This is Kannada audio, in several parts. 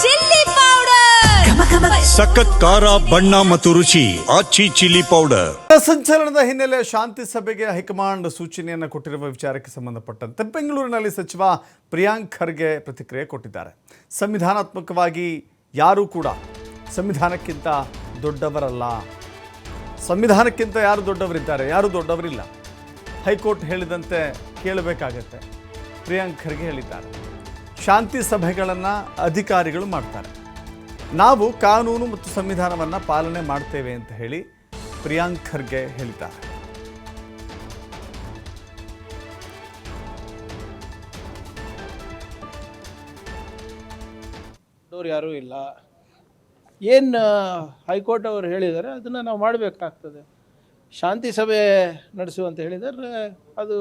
ಚಿಲ್ಲಿ ಪೌಡರ್, ಸಖತ್ ಖಾರ ಬಣ್ಣ ಮತ್ತು ರುಚಿ ಆಚಿ ಚಿಲ್ಲಿ ಪೌಡರ್. ಸಂಚಲನದ ಹಿನ್ನೆಲೆ ಶಾಂತಿ ಸಭೆಗೆ ಹೈಕಮಾಂಡ್ ಸೂಚನೆಯನ್ನು ಕೊಟ್ಟಿರುವ ವಿಚಾರಕ್ಕೆ ಸಂಬಂಧಪಟ್ಟಂತೆ ಬೆಂಗಳೂರಿನಲ್ಲಿ ಸಚಿವ ಪ್ರಿಯಾಂಕ್ ಖರ್ಗೆ ಪ್ರತಿಕ್ರಿಯೆ ಕೊಟ್ಟಿದ್ದಾರೆ. ಸಂವಿಧಾನಾತ್ಮಕವಾಗಿ ಯಾರೂ ಕೂಡ ಸಂವಿಧಾನಕ್ಕಿಂತ ದೊಡ್ಡವರಲ್ಲ, ಸಂವಿಧಾನಕ್ಕಿಂತ ಯಾರು ದೊಡ್ಡವರಿದ್ದಾರೆ, ಯಾರು ದೊಡ್ಡವರಿಲ್ಲ. ಹೈಕೋರ್ಟ್ ಹೇಳಿದಂತೆ ಕೇಳಬೇಕಾಗತ್ತೆ. ಪ್ರಿಯಾಂಕ್ ಖರ್ಗೆ ಹೇಳಿದ್ದಾರೆ, ಶಾಂತಿ ಸಭೆಗಳನ್ನು ಅಧಿಕಾರಿಗಳು ಮಾಡ್ತಾರೆ, ನಾವು ಕಾನೂನು ಮತ್ತು ಸಂವಿಧಾನವನ್ನು ಪಾಲನೆ ಮಾಡ್ತೇವೆ ಅಂತ ಹೇಳಿ ಪ್ರಿಯಾಂಕ್ ಖರ್ಗೆ ಹೇಳಿದ್ದಾರೆ. ಯಾರೂ ಇಲ್ಲ, ಏನು ಹೈಕೋರ್ಟ್ ಅವರು ಹೇಳಿದ್ದಾರೆ ಅದನ್ನು ನಾವು ಮಾಡಬೇಕಾಗ್ತದೆ. ಶಾಂತಿ ಸಭೆ ನಡೆಸುವಂತ ಹೇಳಿದರೆ ಅದು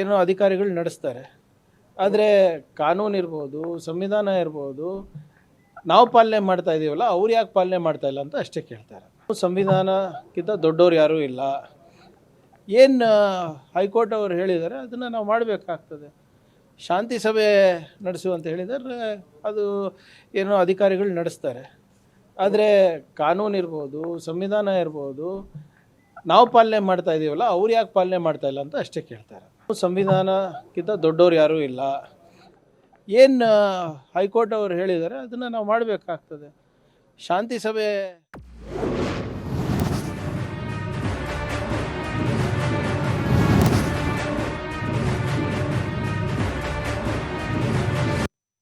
ಏನೋ ಅಧಿಕಾರಿಗಳು ನಡೆಸ್ತಾರೆ, ಆದರೆ ಕಾನೂನು ಇರ್ಬೋದು, ಸಂವಿಧಾನ ಇರ್ಬೋದು, ನಾವು ಪಾಲನೆ ಮಾಡ್ತಾ ಇದ್ದೀವಲ್ಲ, ಅವ್ರು ಯಾಕೆ ಪಾಲನೆ ಮಾಡ್ತಾ ಇಲ್ಲ ಅಂತ ಅಷ್ಟೇ ಕೇಳ್ತಾರೆ. ಸಂವಿಧಾನಕ್ಕಿಂತ ದೊಡ್ಡವ್ರು ಯಾರೂ ಇಲ್ಲ, ಏನು ಹೈಕೋರ್ಟ್ ಅವರು ಹೇಳಿದ್ದಾರೆ ಅದನ್ನು ನಾವು ಮಾಡಬೇಕಾಗ್ತದೆ. ಶಾಂತಿ ಸಭೆ ನಡೆಸುವಂತ ಹೇಳಿದರೆ ಅದು ಏನೋ ಅಧಿಕಾರಿಗಳು ನಡೆಸ್ತಾರೆ, ಆದರೆ ಕಾನೂನು ಇರ್ಬೋದು, ಸಂವಿಧಾನ ಇರ್ಬೋದು, ನಾವು ಪಾಲನೆ ಮಾಡ್ತಾ ಇದ್ದೀವಲ್ಲ, ಅವ್ರು ಯಾಕೆ ಪಾಲನೆ ಮಾಡ್ತಾ ಇಲ್ಲ ಅಂತ ಅಷ್ಟೇ ಕೇಳ್ತಾರೆ. ಸಂವಿಧಾನಕ್ಕಿಂತ ದೊಡ್ಡವ್ರು ಯಾರೂ ಇಲ್ಲ, ಏನು ಹೈಕೋರ್ಟ್ ಅವರು ಹೇಳಿದ್ದಾರೆ ಅದನ್ನು ನಾವು ಮಾಡಬೇಕಾಗ್ತದೆ. ಶಾಂತಿ ಸಭೆ